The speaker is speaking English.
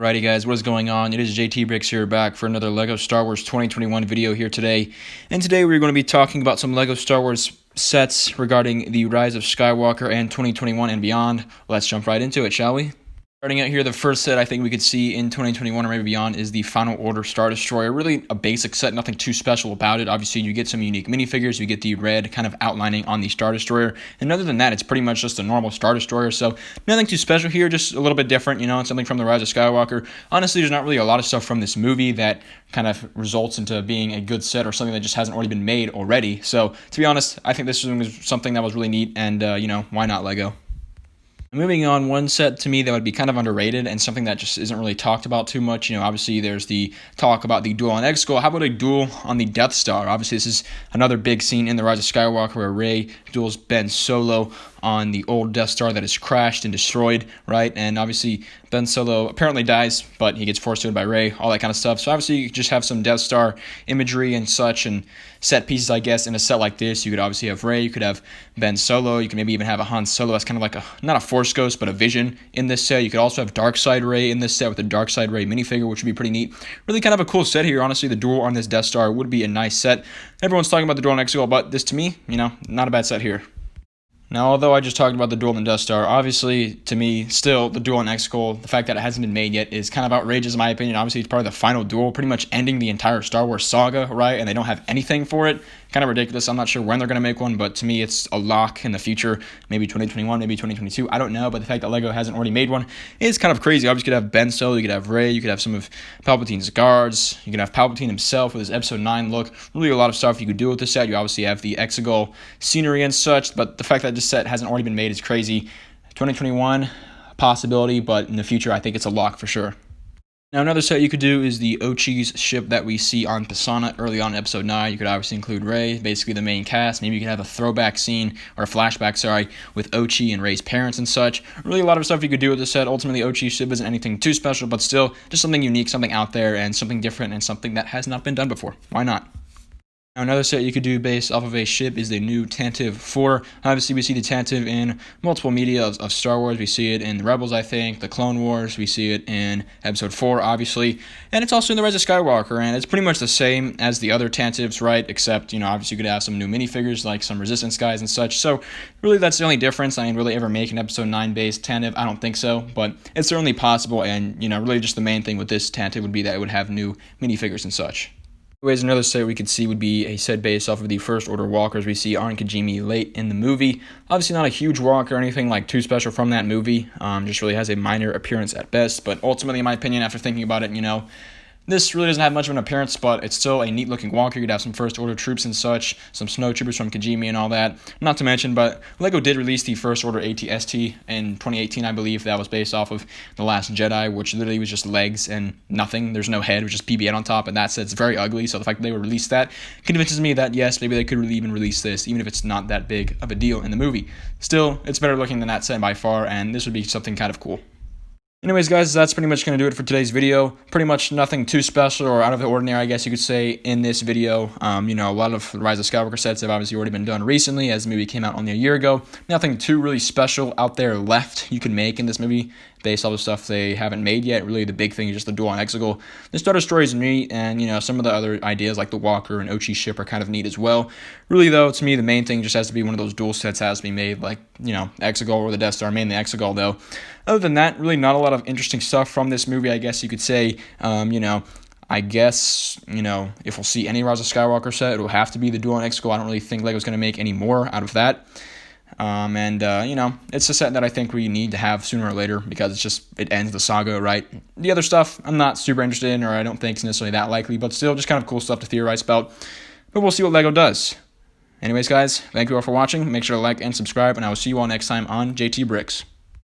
Alrighty guys, what is going on? It is JT Bricks here, back for another LEGO Star Wars 2021 video here today. And today we're going to be talking about some LEGO Star Wars sets regarding the Rise of Skywalker and 2021 and beyond. Let's jump right into it, shall we? Starting out here, the first set I think we could see in 2021 or maybe beyond is the Final Order Star Destroyer. Really a basic set, nothing too special about it. Obviously, you get some unique minifigures. You get the red kind of outlining on the Star Destroyer. And other than that, it's pretty much just a normal Star Destroyer. So nothing too special here, just a little bit different, something from the Rise of Skywalker. Honestly, there's not really a lot of stuff from this movie that kind of results into being a good set or something that just hasn't already been made already. So to be honest, I think this was something that was really neat, and why not LEGO? Moving on, one set to me that would be kind of underrated and something that just isn't really talked about too much. Obviously there's the talk about the duel on Exegol. How about a duel on the Death Star? Obviously this is another big scene in The Rise of Skywalker where Rey duels Ben Solo on the old Death Star that is crashed and destroyed, right? And obviously Ben Solo apparently dies, but he gets forced to it by Rey, all that kind of stuff. So obviously you just have some Death Star imagery and such and set pieces, I guess, in a set like this. You could obviously have Rey, you could have Ben Solo, you could maybe even have a Han Solo as kind of like not a Force Ghost, but a Vision in this set. You could also have Darkside Rey in this set with the Darkside Rey minifigure, which would be pretty neat. Really kind of a cool set here. Honestly, the duel on this Death Star would be a nice set. Everyone's talking about the duel on Exegol, but this to me, not a bad set here. Now, although I just talked about the duel on the Death Star, obviously, to me, still, the duel on Exegol, the fact that it hasn't been made yet is kind of outrageous in my opinion. Obviously, it's part of the final duel, pretty much ending the entire Star Wars saga, right? And they don't have anything for it. Kind of ridiculous. I'm not sure when they're going to make one, but to me, it's a lock in the future. Maybe 2021, maybe 2022. I don't know, but the fact that LEGO hasn't already made one is kind of crazy. Obviously, you could have Ben Solo, you could have Rey, you could have some of Palpatine's guards, you could have Palpatine himself with his Episode 9 look. Really a lot of stuff you could do with this set. You obviously have the Exegol scenery and such, but the fact that this set hasn't already been made is crazy. 2021, possibility, but in the future, I think it's a lock for sure. Now, another set you could do is the Och ship that we see on Pisana early on in Episode 9. You could obviously include Rey, basically the main cast. Maybe you could have a throwback scene, or a flashback, with Och and Rey's parents and such. Really a lot of stuff you could do with this set. Ultimately, Och ship isn't anything too special, but still just something unique, something out there, and something different, and something that has not been done before. Why not? Now, another set you could do based off of a ship is the new Tantive 4. Obviously, we see the Tantive in multiple media of Star Wars. We see it in the Rebels, I think, the Clone Wars. We see it in Episode 4, obviously. And it's also in The Rise of Skywalker, and it's pretty much the same as the other Tantives, right? Except, obviously you could have some new minifigures, like some Resistance guys and such. So, really, that's the only difference. I mean, really ever make an Episode 9-based Tantive? I don't think so, but it's certainly possible, and, really just the main thing with this Tantive would be that it would have new minifigures and such. Anyways, another set we could see would be a set based off of the First Order walkers we see on Kijimi late in the movie. Obviously not a huge walker or anything like too special from that movie, just really has a minor appearance at best, but ultimately, in my opinion, after thinking about it, this really doesn't have much of an appearance, but it's still a neat-looking walker. You'd have some First Order troops and such, some snow troopers from Kijimi and all that. Not to mention, but LEGO did release the First Order AT-ST in 2018, I believe. That was based off of The Last Jedi, which literally was just legs and nothing. There's no head, it was just BB-8 on top, and that set's very ugly. So the fact that they would release that convinces me that, yes, maybe they could really even release this, even if it's not that big of a deal in the movie. Still, it's better looking than that set by far, and this would be something kind of cool. Anyways, guys, that's pretty much going to do it for today's video. Pretty much nothing too special or out of the ordinary, I guess you could say, in this video. A lot of the Rise of Skywalker sets have obviously already been done recently, as the movie came out only a year ago. Nothing too really special out there left you can make in this movie, based off the stuff they haven't made yet. Really, the big thing is just the duel on Exegol. The Star Destroyer is neat, and, some of the other ideas like the Walker and Och ship are kind of neat as well. Really, though, to me, the main thing just has to be one of those duel sets has to be made, like, Exegol or the Death Star, mainly Exegol, though. Other than that, really not a lot of interesting stuff from this movie, I guess you could say. I guess, if we'll see any Rise of Skywalker set, it'll have to be the duel on Exegol. I don't really think LEGO's going to make any more out of that. It's a set that I think we need to have sooner or later because it ends the saga, right? The other stuff, I'm not super interested in, or I don't think it's necessarily that likely, but still just kind of cool stuff to theorize about. But we'll see what LEGO does. Anyways, guys, thank you all for watching. Make sure to like and subscribe, and I will see you all next time on JT Bricks.